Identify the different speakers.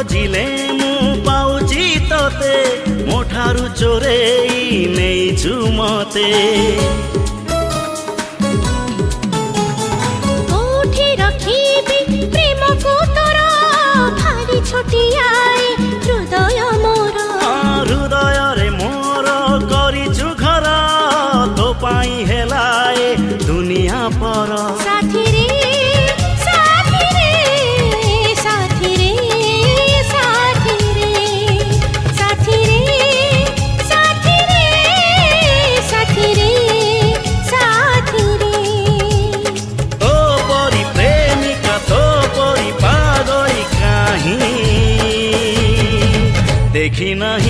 Speaker 1: खोजिले मु पाउची तोते मोठारु चोरेई नेइछु मते
Speaker 2: कोठी रखिबी प्रेम को तोर भारी छोटियाई हृदय मोर
Speaker 1: हृदय रे मोर करिछु घर तो पाई हेलाए दुनिया पर
Speaker 2: साथी रे साथी रे साथी रे साथी रे साथी रे साथी रे साथी रे साथी रे
Speaker 1: तो परी प्रेमिका तो परी पागली काहीं देखी नहीं